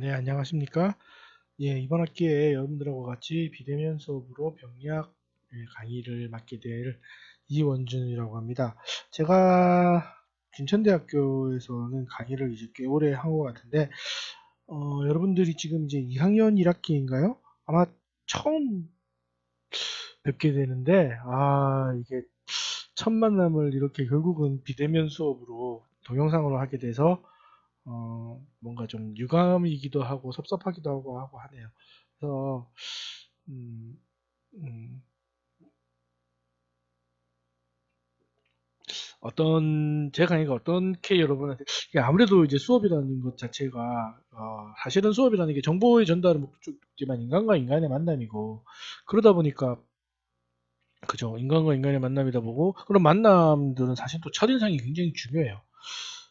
네, 안녕하십니까? 예, 이번 학기에 여러분들하고 같이 비대면 수업으로 병리학 강의를 맡게 될 이원준이라고 합니다. 제가 김천대학교에서는 강의를 이제 꽤 오래 한 것 같은데, 여러분들이 지금 이제 2학년 1학기인가요? 아마 처음 뵙게 되는데, 이게 첫 만남을 이렇게 결국은 비대면 수업으로 동영상으로 하게 돼서 뭔가 좀 유감이기도 하고 섭섭하기도 하고 하네요. 그래서 음, 음, 어떤 제 강의가 어떻게 여러분한테 이게 아무래도 이제 수업이라는 것 자체가 사실은 수업이라는 게 정보의 전달을 목적이지만 인간과 인간의 만남이고 그러다 보니까 그죠, 인간과 인간의 만남이다 보고 그런 만남들은 사실 또 첫인상이 굉장히 중요해요.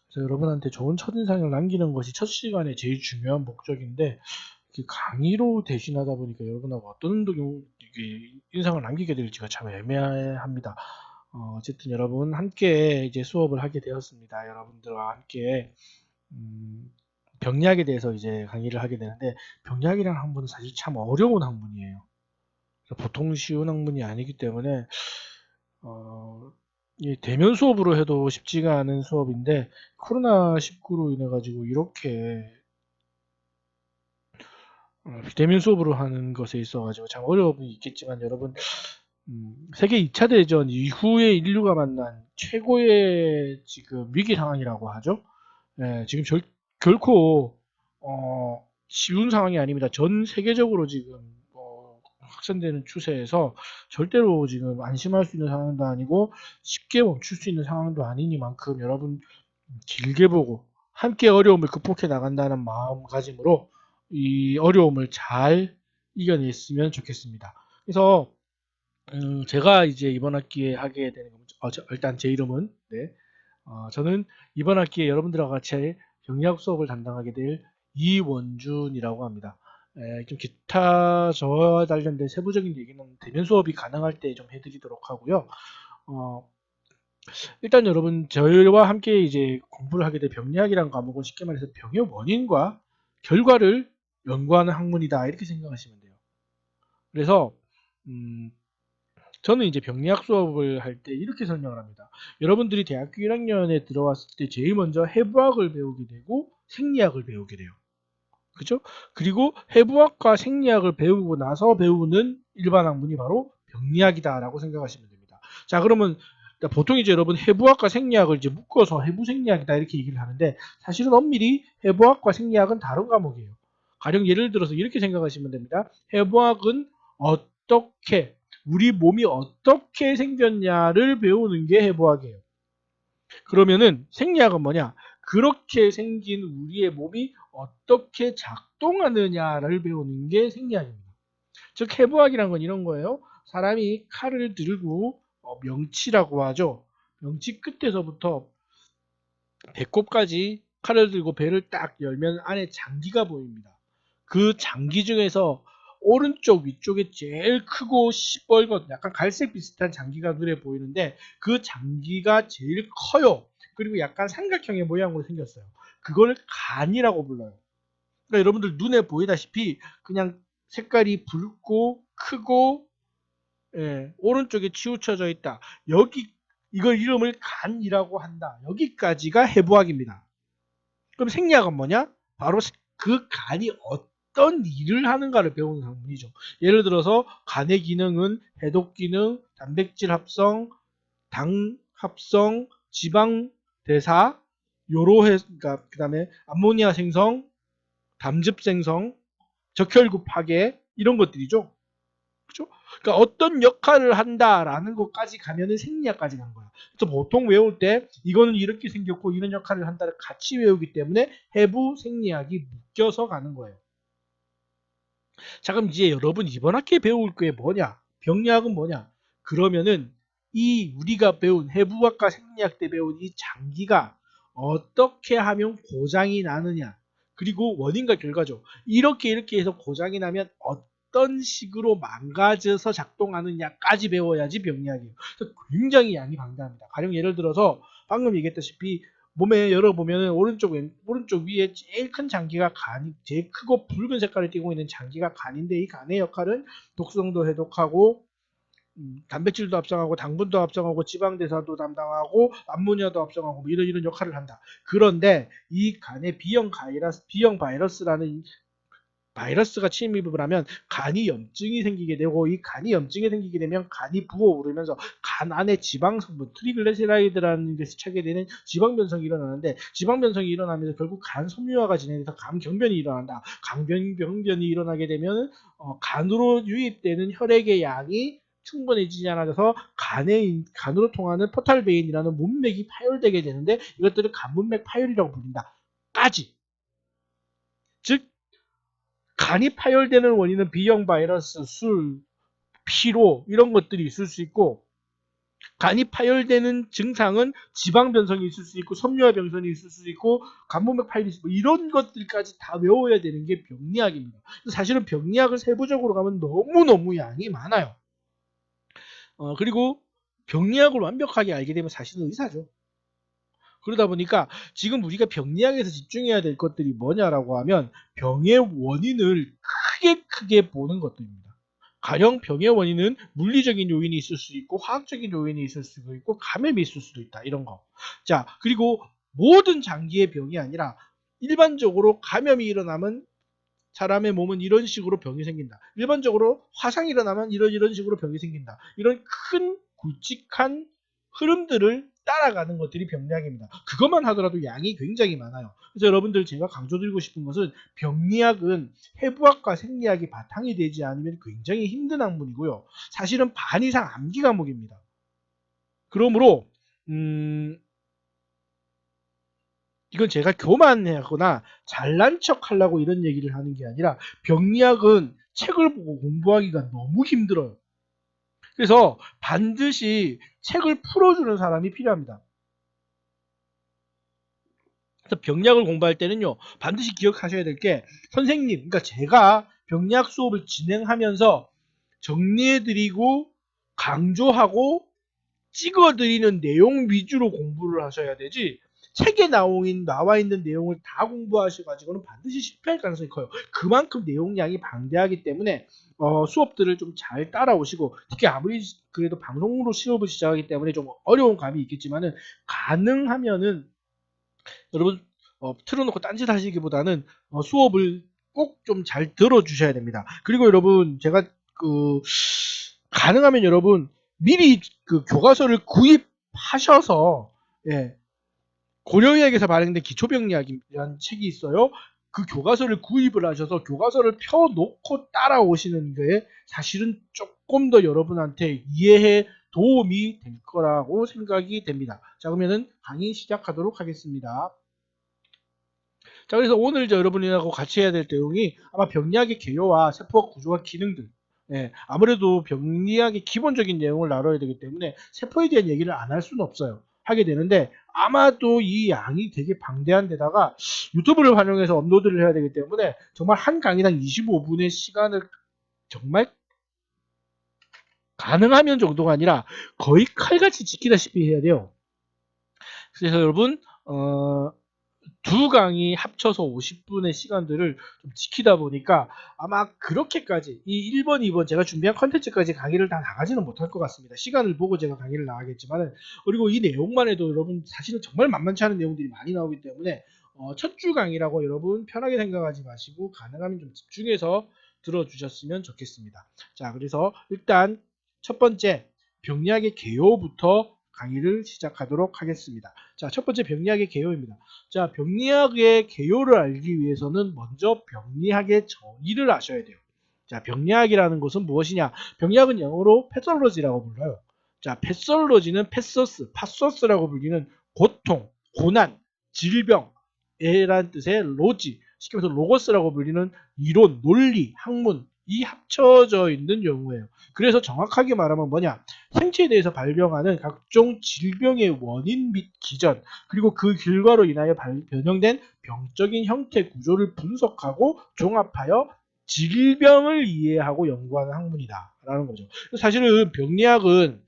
그래서 여러분한테 좋은 첫인상을 남기는 것이 첫 시간에 제일 중요한 목적인데 강의로 대신하다 보니까 여러분하고 어떤 이게 인상을 남기게 될지가 참 애매합니다. 어쨌든 여러분 함께 이제 수업을 하게 되었습니다. 여러분들과 함께 음, 병리학에 대해서 이제 강의를 하게 되는데 병리학이라는 학문은 사실 참 어려운 학문이에요. 보통 쉬운 학문이 아니기 때문에 어, 이 대면 수업으로 해도 쉽지가 않은 수업인데 코로나19로 인해 가지고 이렇게 비대면 수업으로 하는 것에 있어 가지고 참 어려움이 있겠지만 여러분 세계 2차 대전 이후에 인류가 만난 최고의 지금 위기 상황이라고 하죠. 예, 지금 결코 쉬운 상황이 아닙니다. 전 세계적으로 지금 확산되는 추세에서 절대로 지금 안심할 수 있는 상황도 아니고 쉽게 멈출 수 있는 상황도 아니니만큼 여러분 길게 보고 함께 어려움을 극복해 나간다는 마음가짐으로 이 어려움을 잘 이겨냈으면 좋겠습니다. 그래서 제가 이제 이번 학기에 하게 되는 겁니다. 일단 제 이름은 네. 저는 이번 학기에 여러분들과 같이 경리학 수업을 담당하게 될 이원준이라고 합니다. 좀 기타 저와 관련된 세부적인 얘기는 대면 수업이 가능할 때 좀 해드리도록 하고요. 어, 일단 여러분 저희와 함께 이제 공부를 하게 될 병리학이라는 과목은 쉽게 말해서 병의 원인과 결과를 연구하는 학문이다 이렇게 생각하시면 돼요. 그래서 음, 저는 이제 병리학 수업을 할 때 이렇게 설명을 합니다. 여러분들이 대학교 1학년에 들어왔을 때 제일 먼저 해부학을 배우게 되고 생리학을 배우게 돼요. 그죠? 그리고 해부학과 생리학을 배우고 나서 배우는 일반 학문이 바로 병리학이다라고 생각하시면 됩니다. 자, 그러면 보통 이제 여러분 해부학과 생리학을 이제 묶어서 해부 생리학이다 이렇게 얘기를 하는데 사실은 엄밀히 해부학과 생리학은 다른 과목이에요. 가령 예를 들어서 이렇게 생각하시면 됩니다. 해부학은 어떻게 우리 몸이 어떻게 생겼냐를 배우는 게 해부학이에요. 그러면은 생리학은 뭐냐? 그렇게 생긴 우리의 몸이 어떻게 작동하느냐를 배우는 게 생리학입니다. 즉 해부학이란 건 이런 거예요. 사람이 칼을 들고 명치라고 하죠. 명치 끝에서부터 배꼽까지 칼을 들고 배를 딱 열면 안에 장기가 보입니다. 그 장기 중에서 오른쪽 위쪽에 제일 크고 시뻘건 약간 갈색 비슷한 장기가 눈에 보이는데 그 장기가 제일 커요. 그리고 약간 삼각형의 모양으로 생겼어요. 그걸 간이라고 불러요. 그러니까 여러분들 눈에 보이다시피 그냥 색깔이 붉고 크고 오른쪽에 치우쳐져 있다. 여기 이걸 이름을 간이라고 한다. 여기까지가 해부학입니다. 그럼 생리학은 뭐냐? 바로 그 간이 어떤 일을 하는가를 배우는 학문이죠. 예를 들어서 간의 기능은 해독 기능, 단백질 합성, 당 합성, 지방 대사, 요로해, 그러니까 그다음에 암모니아 생성, 담즙 생성, 적혈구 파괴 이런 것들이죠. 그죠? 그러니까 어떤 역할을 한다라는 것까지 가면은 생리학까지 간 거야. 그래서 보통 외울 때 이거는 이렇게 생겼고 이런 역할을 한다를 같이 외우기 때문에 해부 생리학이 묶여서 가는 거예요. 자, 그럼 이제 여러분 이번 학기에 배울 게 뭐냐? 병리학은 뭐냐? 그러면은 이 우리가 배운 해부학과 생리학 때 배운 이 장기가 어떻게 하면 고장이 나느냐? 그리고 원인과 결과죠. 이렇게 해서 고장이 나면 어떤 식으로 망가져서 작동하느냐까지 배워야지 병리학이에요. 그래서 굉장히 양이 방대합니다. 가령 예를 들어서 방금 얘기했다시피 몸에 열어보면 오른쪽 위에 제일 큰 장기가 간이, 제일 크고 붉은 색깔을 띠고 있는 장기가 간인데, 이 간의 역할은 독성도 해독하고 단백질도 합성하고 당분도 합성하고 지방대사도 담당하고 암모니아도 합성하고 뭐 이런 역할을 한다. 그런데 이 간에 B형 바이러스라는 바이러스가 침입을 하면 간이 염증이 생기게 되고, 이 간이 염증이 생기게 되면 간이 부어오르면서 간 안에 지방 성분 트리글리세라이드라는 것이 차게 되는 지방 변성이 일어나는데, 지방 변성이 일어나면서 결국 간 섬유화가 진행돼서 간 경변이 일어난다. 간경변이 일어나게 되면 간으로 유입되는 혈액의 양이 충분해지지 않아서 간으로 통하는 포탈베인이라는 문맥이 파열되게 되는데, 이것들을 간문맥 파열이라고 부른다. 까지. 즉 간이 파열되는 원인은 B형 바이러스, 술, 피로 이런 것들이 있을 수 있고, 간이 파열되는 증상은 지방 변성이 있을 수 있고, 섬유화 변성이 있을 수 있고, 간문맥 파열이 있을 수 있고, 이런 것들까지 다 외워야 되는 게 병리학입니다. 사실은 병리학을 세부적으로 가면 너무너무 양이 많아요. 그리고 병리학을 완벽하게 알게 되면 사실은 의사죠. 그러다 보니까 지금 우리가 병리학에서 집중해야 될 것들이 뭐냐라고 하면, 병의 원인을 크게 보는 것들입니다. 가령 병의 원인은 물리적인 요인이 있을 수 있고, 화학적인 요인이 있을 수도 있고, 감염이 있을 수도 있다. 이런 거. 자, 그리고 모든 장기의 병이 아니라 일반적으로 감염이 일어나면 사람의 몸은 이런 식으로 병이 생긴다. 일반적으로 화상이 일어나면 이런 식으로 병이 생긴다. 이런 큰 굵직한 흐름들을 따라가는 것들이 병리학입니다. 그것만 하더라도 양이 굉장히 많아요. 그래서 여러분들, 제가 강조드리고 싶은 것은, 병리학은 해부학과 생리학이 바탕이 되지 않으면 굉장히 힘든 학문이고요. 사실은 반 이상 암기 과목입니다. 그러므로 이건 제가 교만하거나 잘난 척 하려고 이런 얘기를 하는 게 아니라, 병리학은 책을 보고 공부하기가 너무 힘들어요. 그래서 반드시 책을 풀어주는 사람이 필요합니다. 그래서 병리학을 공부할 때는요, 반드시 기억하셔야 될 게, 선생님, 그러니까 제가 병리학 수업을 진행하면서 정리해드리고 강조하고 찍어드리는 내용 위주로 공부를 하셔야 되지, 책에 나와 있는 내용을 다 공부하셔가지고는 반드시 실패할 가능성이 커요. 그만큼 내용량이 방대하기 때문에 수업들을 좀 잘 따라오시고, 특히 아무리 그래도 방송으로 수업을 시작하기 때문에 좀 어려운 감이 있겠지만은, 가능하면은 여러분 틀어놓고 딴짓 하시기보다는 수업을 꼭 좀 잘 들어주셔야 됩니다. 그리고 여러분, 제가 가능하면 여러분 미리 그 교과서를 구입하셔서, 예, 고려의학에서 발행된 기초병리학이라는 책이 있어요. 그 교과서를 구입을 하셔서 교과서를 펴놓고 따라오시는 게 사실은 조금 더 여러분한테 이해에 도움이 될 거라고 생각이 됩니다. 자, 그러면은 강의 시작하도록 하겠습니다. 자, 그래서 오늘 여러분이하고 같이 해야 될 내용이 아마 병리학의 개요와 세포학 구조와 기능들. 예, 아무래도 병리학의 기본적인 내용을 다뤄야 되기 때문에 세포에 대한 얘기를 안 할 수는 없어요. 하게 되는데, 아마도 이 양이 되게 방대한 데다가 유튜브를 활용해서 업로드를 해야 되기 때문에 정말 한 강의당 25분의 시간을 정말 가능하면 정도가 아니라 거의 칼같이 지키다시피 해야 돼요. 그래서 여러분 두 강의 합쳐서 50분의 시간들을 좀 지키다 보니까 아마 그렇게까지 이 1번, 2번 제가 준비한 컨텐츠까지 강의를 다 나가지는 못할 것 같습니다. 시간을 보고 제가 강의를 나가겠지만, 그리고 이 내용만 해도 여러분 사실은 정말 만만치 않은 내용들이 많이 나오기 때문에 첫 주 강의라고 여러분 편하게 생각하지 마시고 가능하면 좀 집중해서 들어주셨으면 좋겠습니다. 자, 그래서 일단 첫 번째 병리학의 개요부터 강의를 시작하도록 하겠습니다. 자, 첫 번째 병리학의 개요입니다. 자, 병리학의 개요를 알기 위해서는 먼저 병리학의 정의를 아셔야 돼요. 자, 병리학이라는 것은 무엇이냐? 병리학은 영어로 패솔로지라고 불러요. 자, 패솔로지는 파소스라고 불리는 고통, 고난, 질병이라는 뜻의 로지, 쉽게 말해서 로고스라고 불리는 이론, 논리, 학문, 이 합쳐져 있는 용어예요. 그래서 정확하게 말하면 뭐냐? 생체에 대해서 발병하는 각종 질병의 원인 및 기전, 그리고 그 결과로 인하여 변형된 병적인 형태 구조를 분석하고 종합하여 질병을 이해하고 연구하는 학문이다 라는 거죠. 사실은 병리학은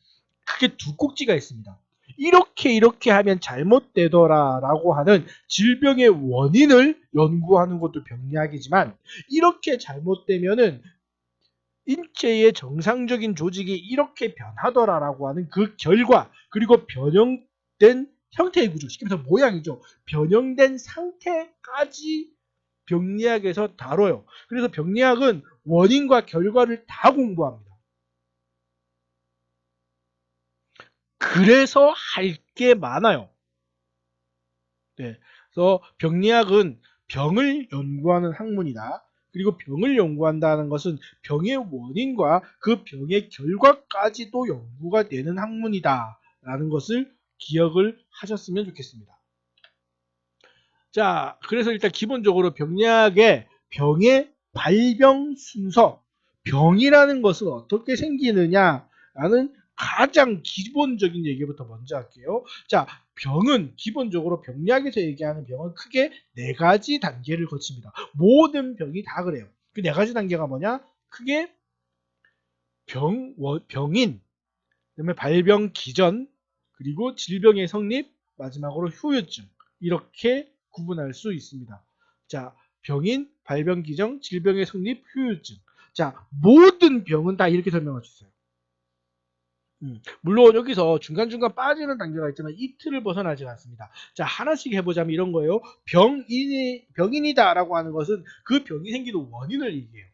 크게 두 꼭지가 있습니다. 이렇게 하면 잘못되더라 라고 하는 질병의 원인을 연구하는 것도 병리학이지만, 이렇게 잘못되면은 인체의 정상적인 조직이 이렇게 변하더라 라고 하는 그 결과, 그리고 변형된 형태의 구조, 쉽게 말해서 모양이죠. 변형된 상태까지 병리학에서 다뤄요. 그래서 병리학은 원인과 결과를 다 공부합니다. 그래서 할 게 많아요. 네. 그래서 병리학은 병을 연구하는 학문이다. 그리고 병을 연구한다는 것은 병의 원인과 그 병의 결과까지도 연구가 되는 학문이다 라는 것을 기억을 하셨으면 좋겠습니다. 자, 그래서 일단 기본적으로 병리학의 병의 발병 순서, 병이라는 것은 어떻게 생기느냐라는 가장 기본적인 얘기부터 먼저 할게요. 자, 병은 기본적으로 병리학에서 얘기하는 병은 크게 4가지 단계를 거칩니다. 모든 병이 다 그래요. 그 4가지 단계가 뭐냐? 크게 병인, 그다음에 발병 기전, 그리고 질병의 성립, 마지막으로 후유증, 이렇게 구분할 수 있습니다. 자, 병인, 발병 기전, 질병의 성립, 후유증. 자, 모든 병은 다 이렇게 설명할 수 있어요. 물론 여기서 중간중간 빠지는 단계가 있지만 이 틀을 벗어나지 않습니다. 자, 하나씩 해보자면 이런 거예요. 병인이다라고 하는 것은 그 병이 생기는 원인을 얘기해요.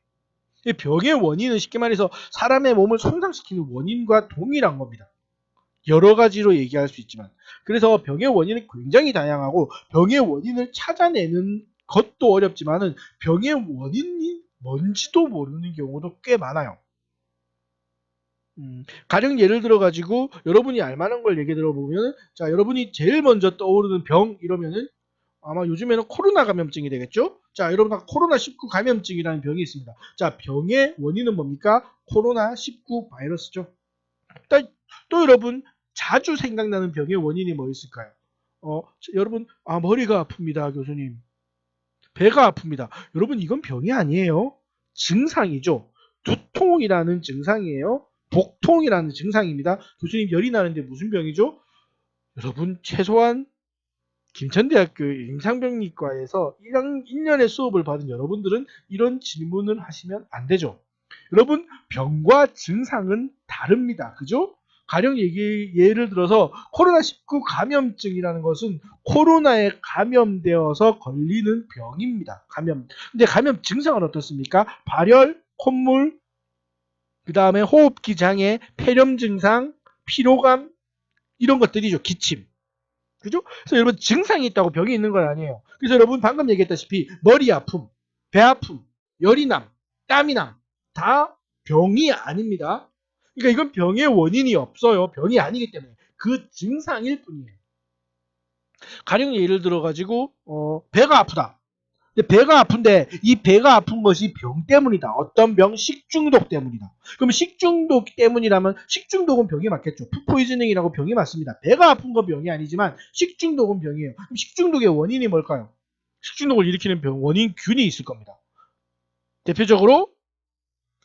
병의 원인은 쉽게 말해서 사람의 몸을 손상시키는 원인과 동일한 겁니다. 여러 가지로 얘기할 수 있지만, 그래서 병의 원인은 굉장히 다양하고 병의 원인을 찾아내는 것도 어렵지만은 병의 원인이 뭔지도 모르는 경우도 꽤 많아요. 가령 예를 들어 가지고 여러분이 알만한 걸 얘기 들어보면, 자, 여러분이 제일 먼저 떠오르는 병 이러면은 아마 요즘에는 코로나 감염증이 되겠죠? 자, 여러분, 코로나19 감염증이라는 병이 있습니다. 자, 병의 원인은 뭡니까? 코로나19 바이러스죠. 또 여러분, 자주 생각나는 병의 원인이 뭐 있을까요? 여러분, 머리가 아픕니다, 교수님. 배가 아픕니다. 여러분, 이건 병이 아니에요. 증상이죠. 두통이라는 증상이에요. 복통이라는 증상입니다. 교수님, 열이 나는데 무슨 병이죠? 여러분, 최소한 김천대학교 임상병리과에서 1년의 수업을 받은 여러분들은 이런 질문을 하시면 안 되죠. 여러분, 병과 증상은 다릅니다. 그죠? 가령 예를 들어서 코로나19 감염증이라는 것은 코로나에 감염되어서 걸리는 병입니다. 근데 감염 증상은 어떻습니까? 발열, 콧물, 그 다음에 호흡기 장애, 폐렴 증상, 피로감, 이런 것들이죠. 기침. 그죠? 그래서 여러분, 증상이 있다고 병이 있는 건 아니에요. 그래서 여러분 방금 얘기했다시피 머리 아픔, 배 아픔, 열이 남, 땀이 남, 다 병이 아닙니다. 그러니까 이건 병의 원인이 없어요. 병이 아니기 때문에 그 증상일 뿐이에요. 가령 예를 들어 가지고 배가 아프다. 근데 배가 아픈데 이 배가 아픈 것이 병 때문이다. 어떤 병? 식중독 때문이다. 그럼 식중독 때문이라면 식중독은 병이 맞겠죠. 푸포이즈닝이라고 병이 맞습니다. 배가 아픈 건 병이 아니지만 식중독은 병이에요. 그럼 식중독의 원인이 뭘까요? 식중독을 일으키는 원인균이 있을 겁니다. 대표적으로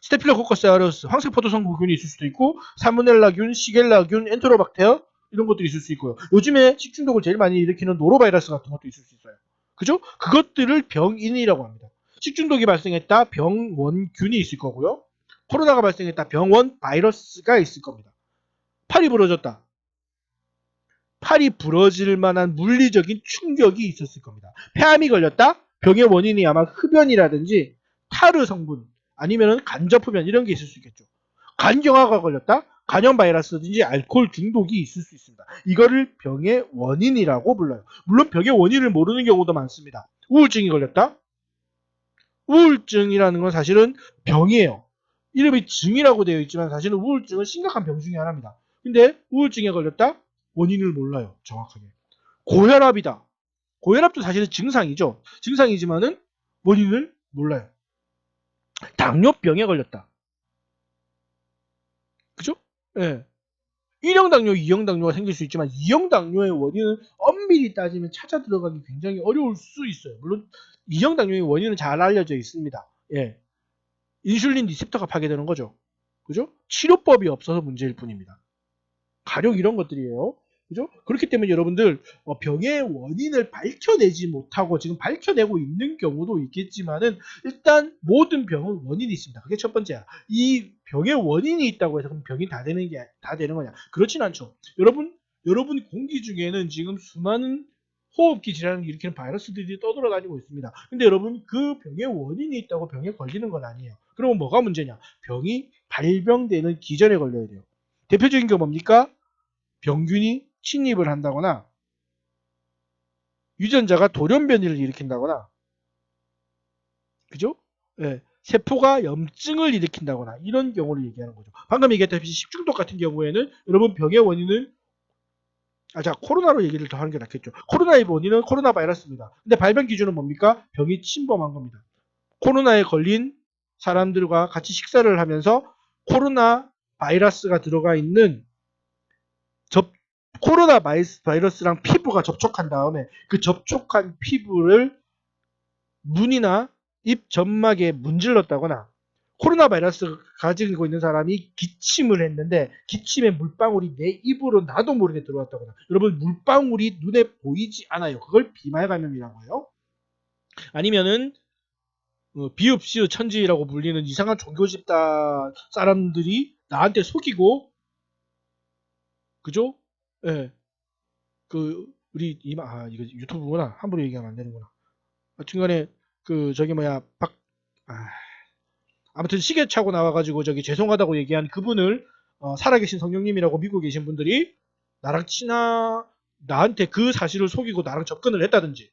스테필로코커스 아우레우스, 황색포도성구균이 있을 수도 있고, 살모넬라균, 시겔라균, 엔테로박테어, 이런 것들이 있을 수 있고요. 요즘에 식중독을 제일 많이 일으키는 노로바이러스 같은 것도 있을 수 있어요. 그죠? 그것들을 병인이라고 합니다. 식중독이 발생했다, 병원균이 있을 거고요. 코로나가 발생했다, 병원 바이러스가 있을 겁니다. 팔이 부러졌다. 팔이 부러질 만한 물리적인 충격이 있었을 겁니다. 폐암이 걸렸다? 병의 원인이 아마 흡연이라든지 타르 성분, 아니면 간접흡연, 이런 게 있을 수 있겠죠. 간경화가 걸렸다? 간염 바이러스든지 알코올 중독이 있을 수 있습니다. 이거를 병의 원인이라고 불러요. 물론 병의 원인을 모르는 경우도 많습니다. 우울증이 걸렸다? 우울증이라는 건 사실은 병이에요. 이름이 증이라고 되어 있지만 사실은 우울증은 심각한 병 중에 하나입니다. 근데 우울증에 걸렸다? 원인을 몰라요. 정확하게. 고혈압이다. 고혈압도 사실은 증상이죠. 증상이지만은 원인을 몰라요. 당뇨병에 걸렸다. 그죠? 예. 1형 당뇨, 2형 당뇨가 생길 수 있지만 2형 당뇨의 원인은 엄밀히 따지면 찾아 들어가기 굉장히 어려울 수 있어요. 물론 2형 당뇨의 원인은 잘 알려져 있습니다. 예. 인슐린 리셉터가 파괴되는 거죠. 그죠? 치료법이 없어서 문제일 뿐입니다. 가령 이런 것들이에요. 그죠? 그렇기 때문에 여러분들 병의 원인을 밝혀내지 못하고 지금 밝혀내고 있는 경우도 있겠지만은 일단 모든 병은 원인이 있습니다. 그게 첫 번째야. 이 병의 원인이 있다고 해서 그럼 병이 다 되는 거냐? 그렇진 않죠. 여러분 공기 중에는 지금 수많은 호흡기 질환을 일으키는 바이러스들이 떠돌아다니고 있습니다. 근데 여러분 그 병의 원인이 있다고 병에 걸리는 건 아니에요. 그러면 뭐가 문제냐? 병이 발병되는 기전에 걸려야 돼요. 대표적인 게 뭡니까? 병균이 침입을 한다거나 유전자가 돌연변이를 일으킨다거나 그죠? 예, 세포가 염증을 일으킨다거나 이런 경우를 얘기하는 거죠. 방금 얘기했다시피 식중독 같은 경우에는 여러분 병의 원인은 코로나로 얘기를 더 하는 게 낫겠죠. 코로나의 원인은 코로나 바이러스입니다. 근데 발병 기준은 뭡니까? 병이 침범한 겁니다. 코로나에 걸린 사람들과 같이 식사를 하면서 코로나 바이러스가 들어가 있는 코로나 바이러스랑 피부가 접촉한 다음에 그 접촉한 피부를 눈이나 입 점막에 문질렀다거나 코로나 바이러스 가지고 있는 사람이 기침을 했는데 기침의 물방울이 내 입으로 나도 모르게 들어왔다거나 여러분 물방울이 눈에 보이지 않아요. 그걸 비말 감염이라고 해요. 아니면은 비읍시의 천지라고 불리는 이상한 종교 집단 사람들이 나한테 속이고 그죠? 예. 우리 이거 유튜브구나. 함부로 얘기하면 안 되는구나. 중간에 아무튼 시계 차고 나와가지고 죄송하다고 얘기한 그분을 살아계신 성령님이라고 믿고 계신 분들이 나한테 그 사실을 속이고 나랑 접근을 했다든지,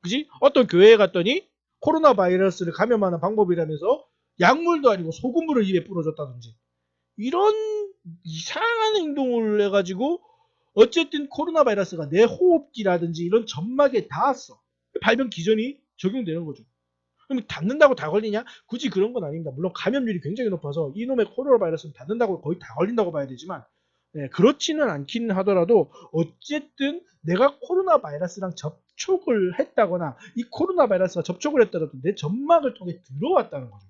그지? 어떤 교회에 갔더니 코로나 바이러스를 감염하는 방법이라면서 약물도 아니고 소금물을 입에 뿌려줬다든지 이런 이상한 행동을 해가지고 어쨌든 코로나 바이러스가 내 호흡기라든지 이런 점막에 닿았어. 발병 기전이 적용되는 거죠. 그럼 닿는다고 다 걸리냐? 굳이 그런 건 아닙니다. 물론 감염률이 굉장히 높아서 이놈의 코로나 바이러스는 닿는다고 거의 다 걸린다고 봐야 되지만 그렇지는 않긴 하더라도 어쨌든 내가 코로나 바이러스랑 접촉을 했다거나 이 코로나 바이러스가 접촉을 했더라도 내 점막을 통해 들어왔다는 거죠.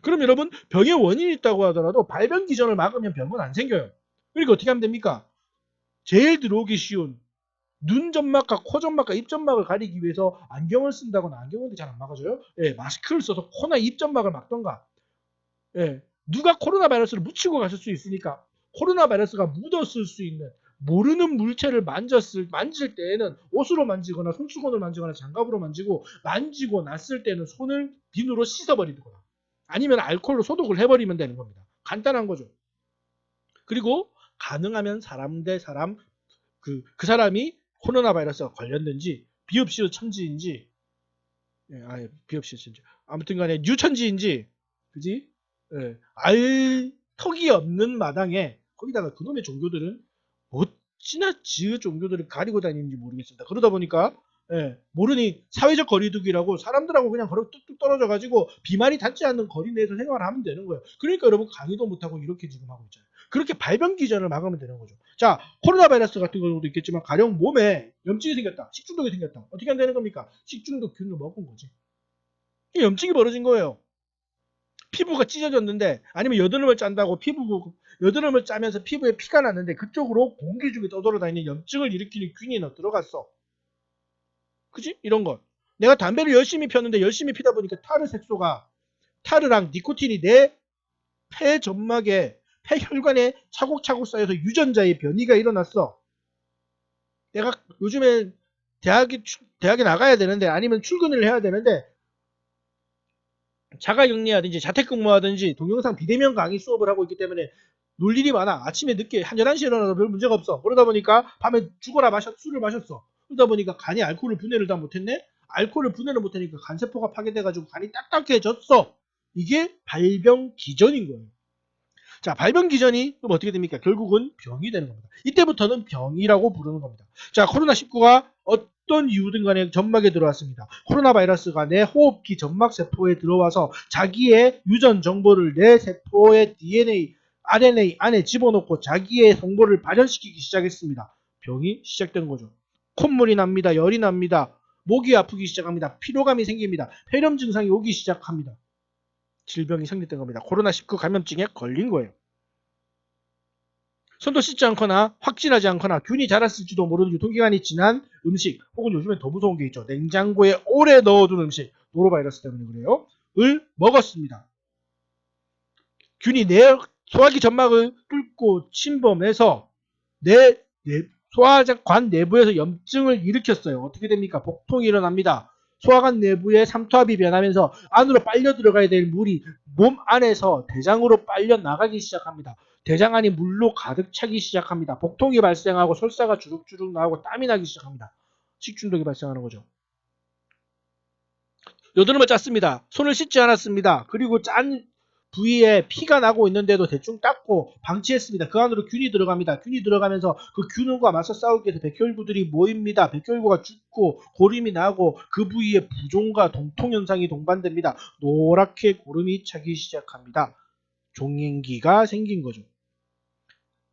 그럼 여러분 병의 원인이 있다고 하더라도 발병 기전을 막으면 병은 안 생겨요. 그러니까 어떻게 하면 됩니까? 제일 들어오기 쉬운 눈 점막과 코 점막과 입 점막을 가리기 위해서 안경을 쓴다거나 안경은 잘 안 막아줘요. 예, 마스크를 써서 코나 입 점막을 막던가. 예, 누가 코로나 바이러스를 묻히고 갔을 수 있으니까 코로나 바이러스가 묻었을 수 있는 모르는 물체를 만질 때에는 옷으로 만지거나 손수건을 만지거나 장갑으로 만지고 났을 때는 손을 비누로 씻어버리거나 아니면 알코올로 소독을 해버리면 되는 겁니다. 간단한 거죠. 그리고 가능하면 사람 대 사람 그 사람이 코로나 바이러스가 걸렸는지 비읍시의 천지인지 비읍시의 천지 아무튼 간에 뉴천지인지 그지? 알 턱이 없는 마당에 거기다가 그놈의 종교들은 어찌나 지의 종교들을 가리고 다니는지 모르겠습니다. 그러다 보니까 모르니 사회적 거리두기라고 사람들하고 그냥 뚝뚝 떨어져 가지고 비말이 닿지 않는 거리 내에서 생활을 하면 되는 거예요. 그러니까 여러분 강의도 못하고 이렇게 지금 하고 있잖아요. 그렇게 발병 기전을 막으면 되는 거죠. 자, 코로나 바이러스 같은 경우도 있겠지만 가령 몸에 염증이 생겼다. 식중독이 생겼다. 어떻게 하면 되는 겁니까? 식중독 균을 먹은 거지. 염증이 벌어진 거예요. 피부가 찢어졌는데 아니면 여드름을 짠다고 여드름을 짜면서 피부에 피가 났는데 그쪽으로 공기 중에 떠돌아다니는 염증을 일으키는 균이 들어갔어. 그지? 이런 것. 내가 담배를 열심히 폈는데 열심히 피다 보니까 타르랑 니코틴이 내 폐 점막에 폐혈관에 차곡차곡 쌓여서 유전자의 변이가 일어났어. 내가 요즘에 대학에 나가야 되는데 아니면 출근을 해야 되는데 자가격리하든지 자택근무하든지 동영상 비대면 강의 수업을 하고 있기 때문에 놀 일이 많아. 아침에 늦게 한 11시에 일어나도 별 문제가 없어. 그러다 보니까 밤에 술을 마셨어. 그러다 보니까 간이 알코올을 분해를 다 못했네. 알코올을 분해를 못하니까 간세포가 파괴돼가지고 간이 딱딱해졌어. 이게 발병 기전인 거예요. 자, 발병 기전이 그럼 어떻게 됩니까? 결국은 병이 되는 겁니다. 이때부터는 병이라고 부르는 겁니다. 자, 코로나19가 어떤 이유든 간에 점막에 들어왔습니다. 코로나 바이러스가 내 호흡기 점막 세포에 들어와서 자기의 유전 정보를 내 세포의 DNA, RNA 안에 집어넣고 자기의 정보를 발현시키기 시작했습니다. 병이 시작된 거죠. 콧물이 납니다. 열이 납니다. 목이 아프기 시작합니다. 피로감이 생깁니다. 폐렴 증상이 오기 시작합니다. 질병이 생겼던 겁니다. 코로나19 감염증에 걸린 거예요. 손도 씻지 않거나 확진하지 않거나 균이 자랐을지도 모르는 유통기간이 지난 음식, 혹은 요즘엔 더 무서운 게 있죠. 냉장고에 오래 넣어둔 음식, 노로바이러스 때문에 그래요. 을 먹었습니다. 균이 내 소화기 점막을 뚫고 침범해서 내 소화관 내부에서 염증을 일으켰어요. 어떻게 됩니까? 복통이 일어납니다. 소화관 내부에 삼투압이 변하면서 안으로 빨려 들어가야 될 물이 몸 안에서 대장으로 빨려 나가기 시작합니다. 대장 안이 물로 가득 차기 시작합니다. 복통이 발생하고 설사가 주룩주룩 나오고 땀이 나기 시작합니다. 식중독이 발생하는 거죠. 여드름을 짰습니다. 손을 씻지 않았습니다. 그리고 짠 부위에 피가 나고 있는데도 대충 닦고 방치했습니다. 그 안으로 균이 들어갑니다. 균이 들어가면서 그 균과 맞서 싸우기 위해서 백혈구들이 모입니다. 백혈구가 죽고 고름이 나고 그 부위에 부종과 동통 현상이 동반됩니다. 노랗게 고름이 차기 시작합니다. 종행기가 생긴 거죠.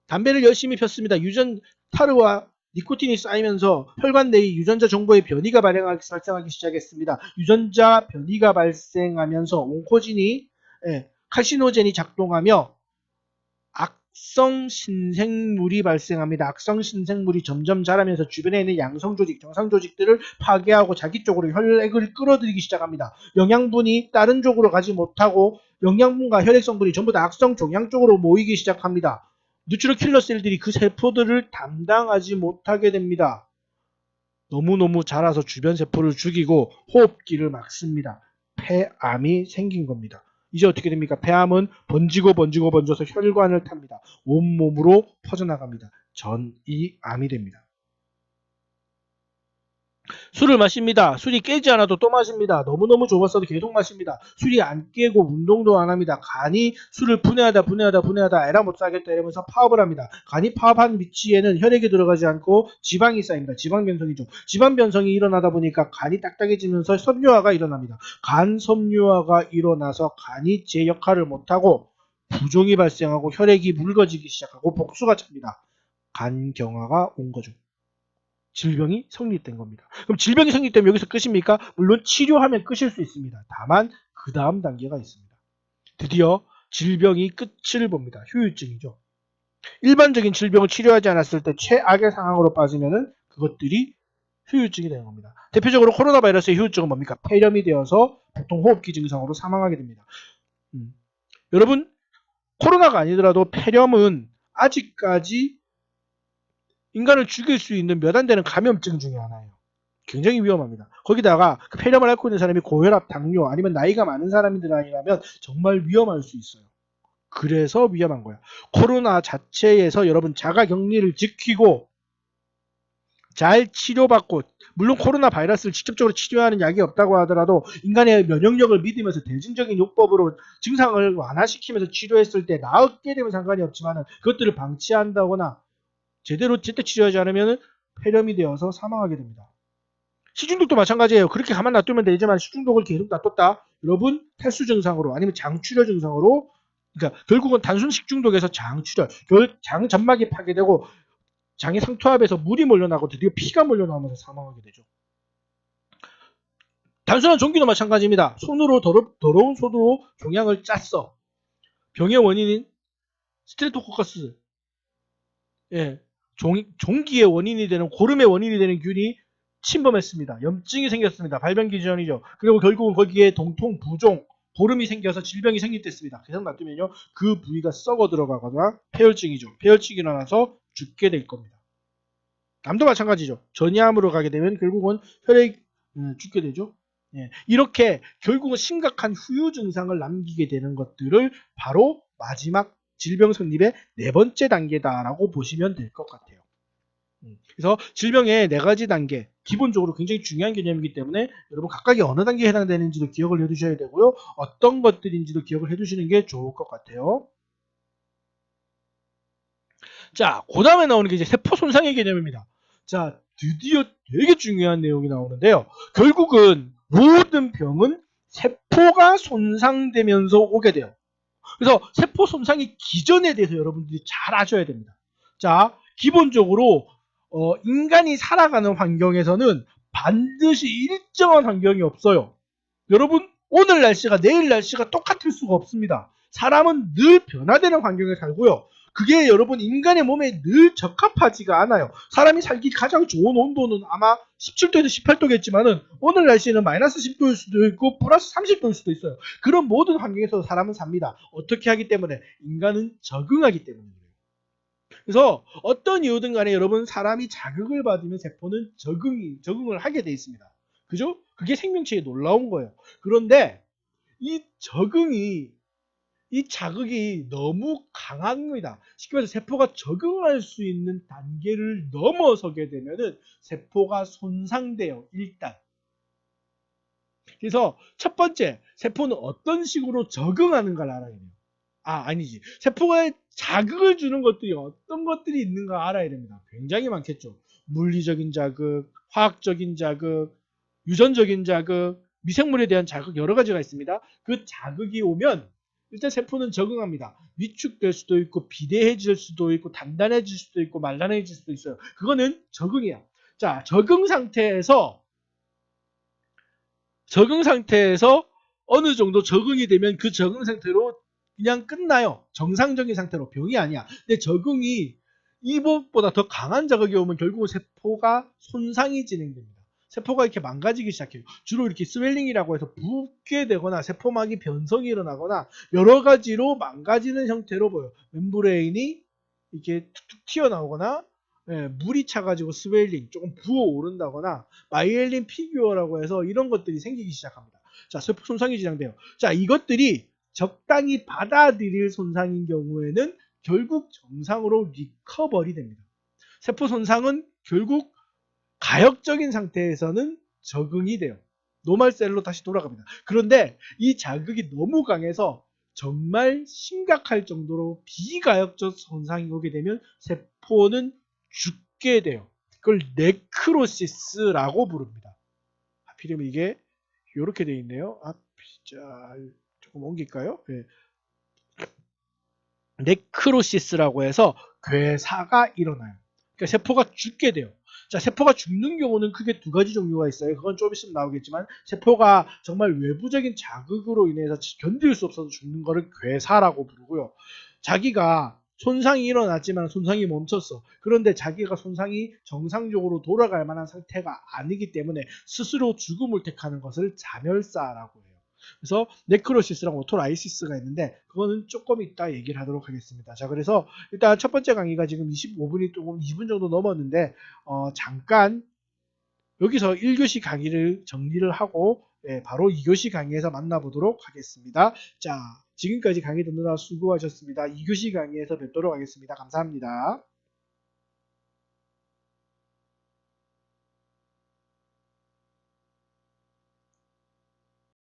담배를 열심히 폈습니다. 유전 타르와 니코틴이 쌓이면서 혈관 내의 유전자 정보의 변이가 발생하기 시작했습니다. 유전자 변이가 발생하면서 온코진이 칼시노젠이 작동하며 악성 신생물이 발생합니다. 악성 신생물이 점점 자라면서 주변에 있는 양성 조직, 정상 조직들을 파괴하고 자기 쪽으로 혈액을 끌어들이기 시작합니다. 영양분이 다른 쪽으로 가지 못하고 영양분과 혈액 성분이 전부 다 악성 종양 쪽으로 모이기 시작합니다. 뉴트럴 킬러 셀들이 그 세포들을 담당하지 못하게 됩니다. 너무너무 자라서 주변 세포를 죽이고 호흡기를 막습니다. 폐암이 생긴 겁니다. 이제 어떻게 됩니까? 폐암은 번져서 혈관을 탑니다. 온몸으로 퍼져나갑니다. 전이암이 됩니다. 술을 마십니다. 술이 깨지 않아도 또 마십니다. 너무너무 좁았어도 계속 마십니다. 술이 안 깨고 운동도 안 합니다. 간이 술을 분해하다 에라 못 사겠다 이러면서 파업을 합니다. 간이 파업한 위치에는 혈액이 들어가지 않고 지방이 쌓입니다. 지방 변성이죠. 지방 변성이 일어나다 보니까 간이 딱딱해지면서 섬유화가 일어납니다. 간 섬유화가 일어나서 간이 제 역할을 못하고 부종이 발생하고 혈액이 묽어지기 시작하고 복수가 찹니다. 간경화가 온 거죠. 질병이 성립된 겁니다. 그럼 질병이 성립되면 여기서 끝입니까? 물론 치료하면 끝일 수 있습니다. 다만 그 다음 단계가 있습니다. 드디어 질병이 끝을 봅니다. 후유증이죠. 일반적인 질병을 치료하지 않았을 때 최악의 상황으로 빠지면은 그것들이 후유증이 되는 겁니다. 대표적으로 코로나 바이러스의 후유증은 뭡니까? 폐렴이 되어서 보통 호흡기 증상으로 사망하게 됩니다. 여러분, 코로나가 아니더라도 폐렴은 아직까지 인간을 죽일 수 있는 몇 안 되는 감염증 중에 하나예요. 굉장히 위험합니다. 거기다가 그 폐렴을 앓고 있는 사람이 고혈압, 당뇨 아니면 나이가 많은 사람들 아니라면 정말 위험할 수 있어요. 그래서 위험한 거야. 코로나 자체에서 여러분 자가격리를 지키고 잘 치료받고, 물론 코로나 바이러스를 직접적으로 치료하는 약이 없다고 하더라도 인간의 면역력을 믿으면서 대증적인 요법으로 증상을 완화시키면서 치료했을 때 나았게 되면 상관이 없지만 그것들을 방치한다거나 제대로 제때 치료하지 않으면 폐렴이 되어서 사망하게 됩니다. 식중독도 마찬가지예요. 그렇게 가만 놔두면 되지만 식중독을 계속 놔뒀다. 여러분 탈수 증상으로 아니면 장출혈 증상으로, 그러니까 결국은 단순 식중독에서 장출혈, 장 점막이 파괴되고 장의 상투압에서 물이 몰려나고 드디어 피가 몰려나오면서 사망하게 되죠. 단순한 종기도 마찬가지입니다. 손으로 더러운 손으로 종양을 짰어. 병의 원인인 스트레토코커스, 종기의 원인이 되는, 고름의 원인이 되는 균이 침범했습니다. 염증이 생겼습니다. 발병기 전이죠. 그리고 결국은 거기에 동통, 부종, 고름이 생겨서 질병이 생겼습니다. 계속 놔두면요, 그 부위가 썩어 들어가거나 폐혈증이죠. 폐혈증이 일어나서 죽게 될 겁니다. 암도 마찬가지죠. 전이암으로 가게 되면 결국은 혈액 죽게 되죠. 이렇게 결국은 심각한 후유 증상을 남기게 되는 것들을 바로 마지막 질병 성립의 네 번째 단계다라고 보시면 될 것 같아요. 그래서 질병의 네 가지 단계, 기본적으로 굉장히 중요한 개념이기 때문에 여러분 각각이 어느 단계에 해당되는지도 기억을 해두셔야 되고요. 어떤 것들인지도 기억을 해두시는 게 좋을 것 같아요. 자, 그 다음에 나오는 게 이제 세포 손상의 개념입니다. 자, 드디어 되게 중요한 내용이 나오는데요. 결국은 모든 병은 세포가 손상되면서 오게 돼요. 그래서 세포 손상의 기전에 대해서 여러분들이 잘 아셔야 됩니다. 자, 기본적으로 인간이 살아가는 환경에서는 반드시 일정한 환경이 없어요. 여러분, 오늘 날씨가 내일 날씨가 똑같을 수가 없습니다. 사람은 늘 변화되는 환경에 살고요. 그게 여러분 인간의 몸에 늘 적합하지가 않아요. 사람이 살기 가장 좋은 온도는 아마 17도에서 18도겠지만은 오늘 날씨는 마이너스 10도일 수도 있고 플러스 30도일 수도 있어요. 그런 모든 환경에서 사람은 삽니다. 어떻게 하기 때문에? 인간은 적응하기 때문이에요. 그래서 어떤 이유든 간에 여러분 사람이 자극을 받으면 세포는 적응을 하게 돼 있습니다. 그죠? 그게 생명체의 놀라운 거예요. 그런데 이 자극이 너무 강합니다. 쉽게 말해서 세포가 적응할 수 있는 단계를 넘어서게 되면은 세포가 손상돼요. 일단. 그래서 첫 번째, 세포는 어떤 식으로 적응하는가를 알아야 돼요. 아니지. 세포에 자극을 주는 것들이 어떤 것들이 있는가 알아야 됩니다. 굉장히 많겠죠. 물리적인 자극, 화학적인 자극, 유전적인 자극, 미생물에 대한 자극 여러 가지가 있습니다. 그 자극이 오면 일단 세포는 적응합니다. 위축될 수도 있고 비대해질 수도 있고 단단해질 수도 있고 말라해질 수도 있어요. 그거는 적응이야. 자, 적응 상태에서 어느 정도 적응이 되면 그 적응 상태로 그냥 끝나요. 정상적인 상태로. 병이 아니야. 근데 적응이 이것보다 더 강한 자극이 오면 결국은 세포가 손상이 진행됩니다. 세포가 이렇게 망가지기 시작해요. 주로 이렇게 스웰링이라고 해서 붓게 되거나 세포막이 변성이 일어나거나 여러 가지로 망가지는 형태로 보여요. 멤브레인이 이렇게 툭툭 튀어나오거나 물이 차가지고 스웰링, 조금 부어오른다거나 마이엘린 피규어라고 해서 이런 것들이 생기기 시작합니다. 자, 세포 손상이 진행돼요. 자, 이것들이 적당히 받아들일 손상인 경우에는 결국 정상으로 리커버리 됩니다. 세포 손상은 결국 가역적인 상태에서는 적응이 돼요. 노멀셀로 다시 돌아갑니다. 그런데 이 자극이 너무 강해서 정말 심각할 정도로 비가역적 손상이 오게 되면 세포는 죽게 돼요. 그걸 네크로시스라고 부릅니다. 하필이면 이게 이렇게 돼 있네요. 자, 조금 옮길까요? 네. 네크로시스라고 해서 괴사가 일어나요. 그러니까 세포가 죽게 돼요. 자, 세포가 죽는 경우는 크게 두 가지 종류가 있어요. 그건 좀 있으면 나오겠지만 세포가 정말 외부적인 자극으로 인해서 견딜 수 없어서 죽는 거를 괴사라고 부르고요. 자기가 손상이 일어났지만 손상이 멈췄어. 그런데 자기가 손상이 정상적으로 돌아갈 만한 상태가 아니기 때문에 스스로 죽음을 택하는 것을 자멸사라고 해요. 그래서 네크로시스랑 오토라이시스가 있는데 그거는 조금 이따 얘기를 하도록 하겠습니다. 자, 그래서 일단 첫 번째 강의가 지금 25분이 조금 2분 정도 넘었는데 잠깐 여기서 1교시 강의를 정리를 하고 바로 2교시 강의에서 만나보도록 하겠습니다. 자, 지금까지 강의 듣느라 수고하셨습니다. 2교시 강의에서 뵙도록 하겠습니다. 감사합니다.